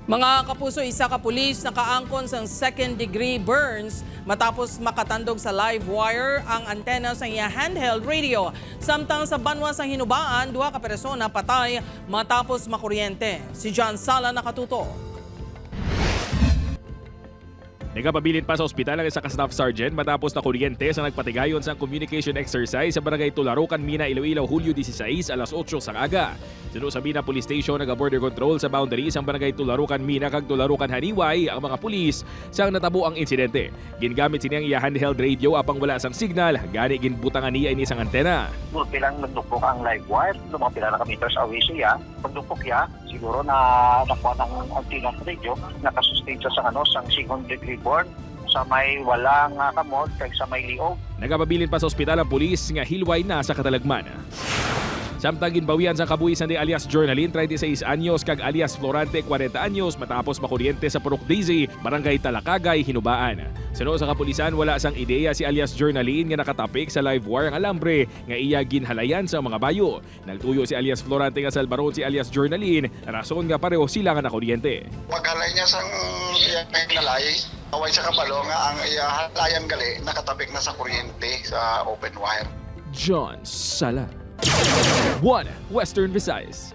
Mga kapuso, isa ka pulis nakaangkon sa second-degree burns matapos makatandog sa live wire ang antena sa iya handheld radio. Samtang sa banwa sa Hinobaan, 2 ka persona patay matapos makuryente. Si John Sala nakatuto. Nagapabilin pa sa ospital ang isa ka staff sergeant matapos na kuryente sa nagpatigayon sa communication exercise sa barangay Tularocan, Mina, Iloilo, Hulyo 16, alas 8 sa aga. Suno sa Mina Police Station, naga-border control sa boundaries ang barangay Tularocan, Mina kag Tularocan, Haniway ang mga pulis sang natabo ang insidente. Gingamit siniyang iya handheld radio apang wala sang signal, gani ginbutangan niya ini sang antena. Pilang nagdukok ang live wire, mga pila na meters away siya. Pagdukok niya, siguro na nakuha ng antena sa radio, nakasustain siya sa sang second degree burn sa may walang kamot kag sa may liog. Nagapabilin pa sa ospital ang pulis nga hilway na sa katalagman. Samtang ginbawian sa kabuhi sa alias Journalin, 36 anyos kag alias Florante, 40 anyos matapos makuryente sa Purok Daisy, barangay Talakagay, Hinobaan. Suno sa kapulisan, wala sang ideya si alias Journalin nga nakatapik sa live wire ang alambre nga iya ginhalayan sa mga bayo. Nagtuyo si alias Florante nga salbaron si alias Journalin, rason nga pareho sila nga nakuryente. Paghalay niya sang iya hinalay, away sa kabalo nga ang iya halayan gali nakatapik na sa kuryente sa open wire. John Sala, 1 Western Visayas.